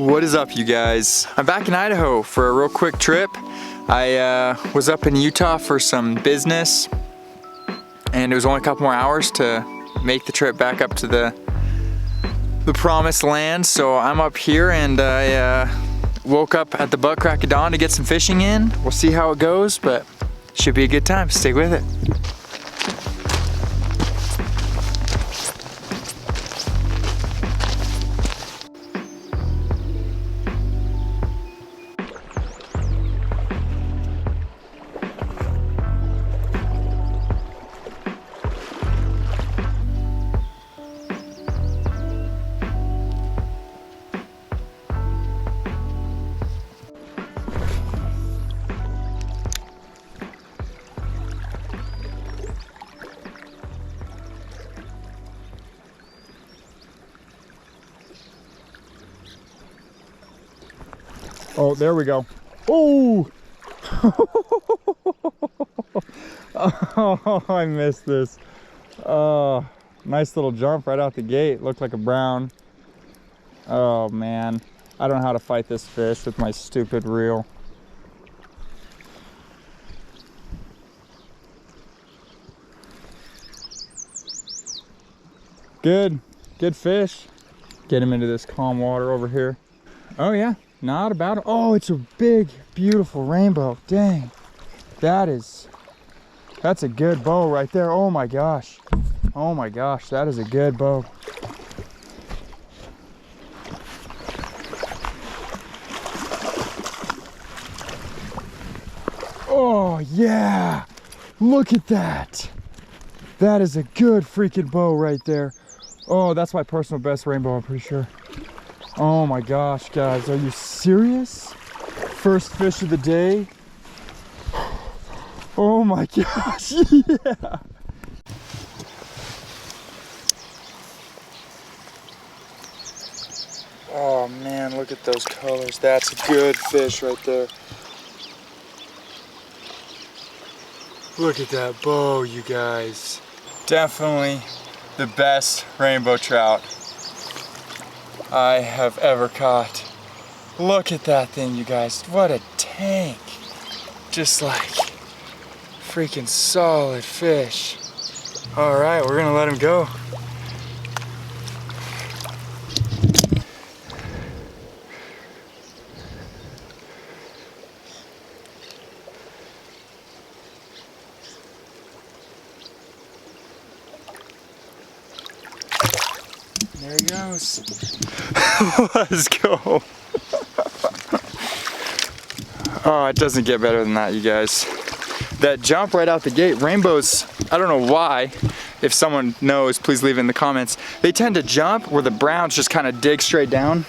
What is up, you guys? I'm back in Idaho for a real quick trip. I was up in Utah for some business, and it was only a couple more hours to make the trip back up to the promised land. So I'm up here, and I woke up at the butt crack of dawn to get some fishing in. We'll see how it goes, but should be a good time. Stick with it. Oh, there we go. Oh! Oh, I missed this. Oh, nice little jump right out the gate. Looked like a brown. Oh man, I don't know how to fight this fish with my stupid reel. Good fish. Get him into this calm water over here. Oh yeah. Not about it. Oh, it's a big, beautiful rainbow. Dang. That's a good bow right there. Oh my gosh. Oh my gosh, that is a good bow. Oh yeah. Look at that. That is a good freaking bow right there. Oh, that's my personal best rainbow, I'm pretty sure. Oh my gosh, guys, are you serious? First fish of the day. Oh my gosh, yeah. Oh man, look at those colors. That's a good fish right there. Look at that bow, you guys. Definitely the best rainbow trout I have ever caught. Look at that thing, you guys. What a tank. Just like freaking solid fish. All right, we're gonna let him go. There he goes. Let's go. Oh, it doesn't get better than that, you guys. That jump right out the gate, rainbows, I don't know why. If someone knows, please leave it in the comments. They tend to jump where the browns just kind of dig straight down.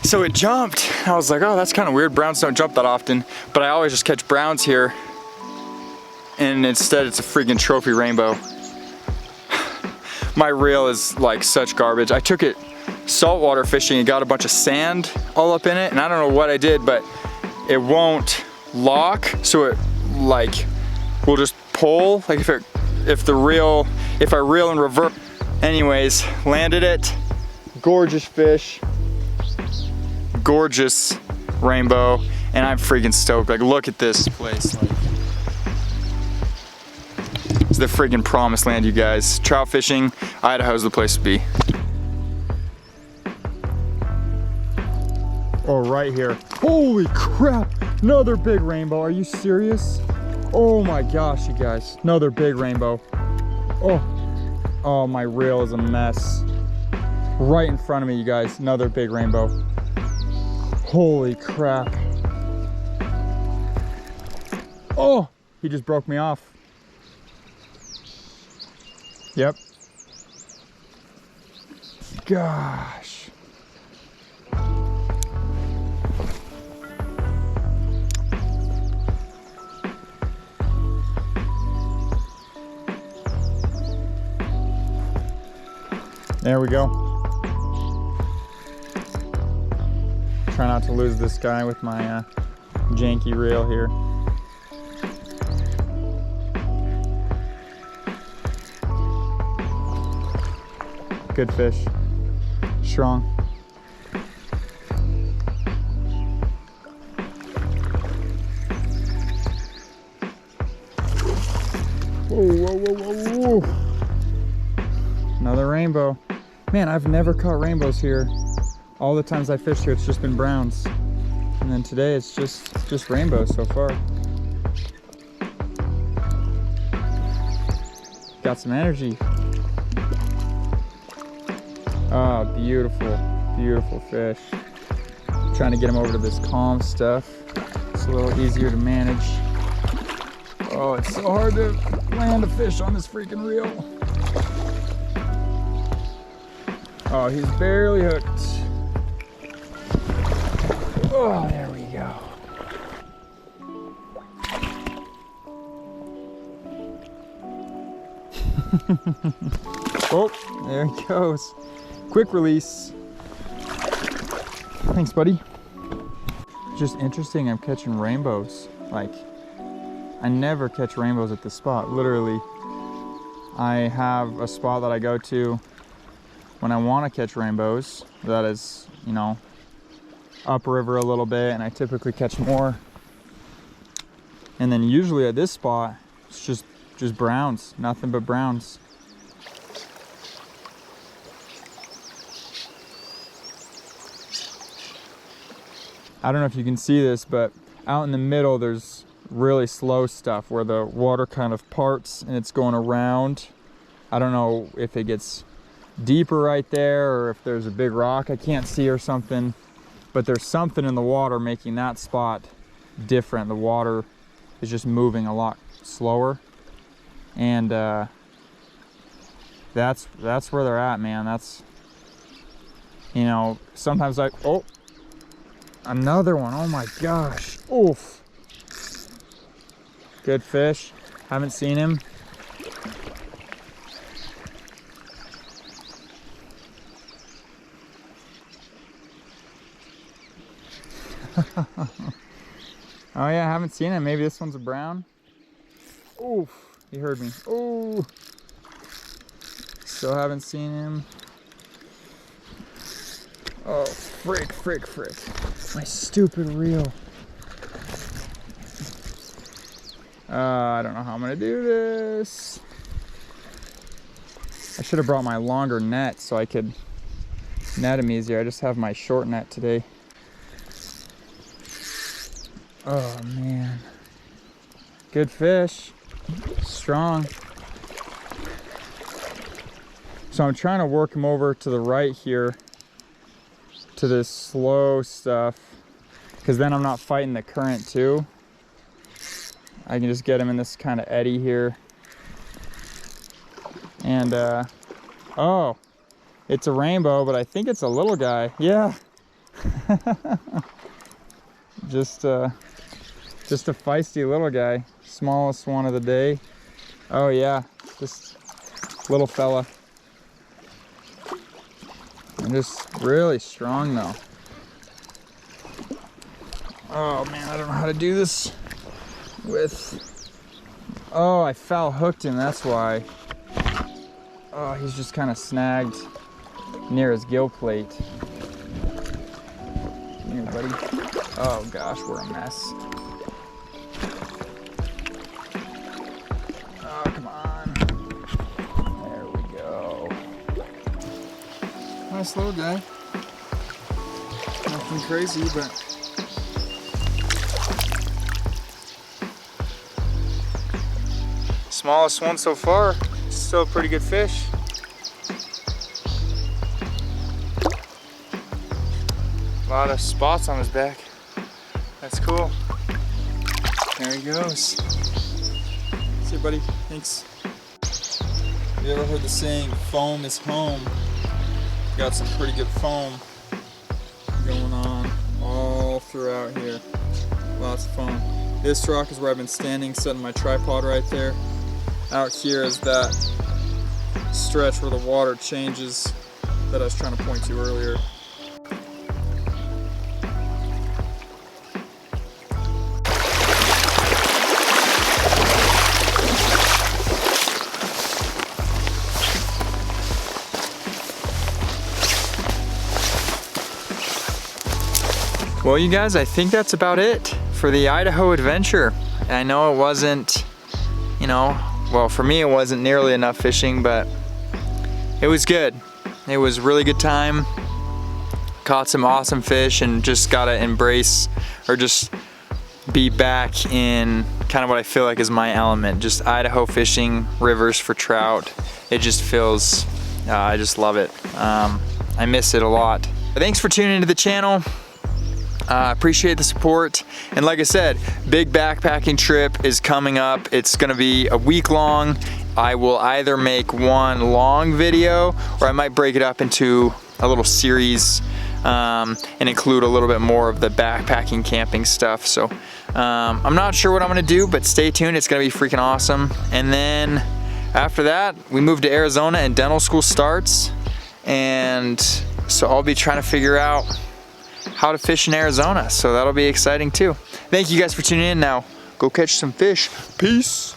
So it jumped. I was like, oh, that's kind of weird. Browns don't jump that often, but I always just catch browns here. And instead it's a freaking trophy rainbow. My reel is like such garbage. I took it saltwater fishing and got a bunch of sand all up in it, and I don't know what I did, but it won't lock, so it like will just pull. Like if I reel in reverse. Anyways, landed it. Gorgeous fish. Gorgeous rainbow, and I'm freaking stoked. Like, look at this place. Like, it's the friggin' promised land, you guys. Trout fishing, Idaho's the place to be. Oh, right here. Holy crap, another big rainbow. Are you serious? Oh my gosh, you guys, another big rainbow. Oh, my reel is a mess. Right in front of me, you guys, another big rainbow. Holy crap. Oh, he just broke me off. Yep. Gosh. There we go. Try not to lose this guy with my janky reel here. Good fish. Strong. Whoa, whoa, whoa, whoa, whoa. Another rainbow. Man, I've never caught rainbows here. All the times I fished here, it's just been browns. And then today, it's just rainbows so far. Got some energy. Oh, beautiful, beautiful fish. Trying to get him over to this calm stuff. It's a little easier to manage. Oh, it's so hard to land a fish on this freaking reel. Oh, he's barely hooked. Oh, there we go. Oh, there he goes. Quick release. Thanks, buddy. Just interesting, I'm catching rainbows. Like, I never catch rainbows at this spot, literally. I have a spot that I go to when I want to catch rainbows. That is, you know, upriver a little bit, and I typically catch more. And then usually at this spot, it's just browns, nothing but browns. I don't know if you can see this, but out in the middle, there's really slow stuff where the water kind of parts and it's going around. I don't know if it gets deeper right there or if there's a big rock I can't see or something, but there's something in the water making that spot different. The water is just moving a lot slower, and that's where they're at, man. That's, you know, sometimes oh, another one. Oh my gosh. Oof. Good fish. Haven't seen him. Oh yeah, I haven't seen him. Maybe this one's a brown. Oof, he heard me. Oh, still haven't seen him. Oh, frick. My stupid reel. I don't know how I'm gonna do this. I should have brought my longer net so I could net him easier. I just have my short net today. Oh man, good fish, strong. So I'm trying to work him over to the right here to this slow stuff, because then I'm not fighting the current too. I can just get him in this kind of eddy here. And oh, it's a rainbow, but I think it's a little guy. Yeah. Just a feisty little guy. Smallest one of the day. Oh yeah, just little fella. And just really strong though. Oh man, I don't know how to do this with... Oh, I foul hooked him, that's why. Oh, he's just kind of snagged near his gill plate. Come here, buddy. Oh gosh, we're a mess. Oh, come on. There we go. Nice little guy. Nothing crazy, but... Smallest one so far. Still a pretty good fish. A lot of spots on his back. That's cool. There he goes. See you, buddy. Thanks. Have you ever heard the saying, foam is home? Got some pretty good foam going on all throughout here. Lots of foam. This rock is where I've been standing, setting my tripod right there. Out here is that stretch where the water changes that I was trying to point to earlier. Well, you guys, I think that's about it for the Idaho adventure. I know it wasn't, you know, well, for me it wasn't nearly enough fishing, but it was good. It was a really good time. Caught some awesome fish and just gotta embrace, or just be back in kind of what I feel like is my element. Just Idaho fishing rivers for trout. It just feels, I just love it. I miss it a lot. Thanks for tuning into the channel. Appreciate the support. And like I said, big backpacking trip is coming up. It's gonna be a week long. I will either make one long video or I might break it up into a little series and include a little bit more of the backpacking camping stuff. So I'm not sure what I'm gonna do, but stay tuned. It's gonna be freaking awesome. And then after that, we move to Arizona and dental school starts. And so I'll be trying to figure out how to fish in Arizona. So that'll be exciting too. Thank you guys for tuning in. Now, go catch some fish. Peace.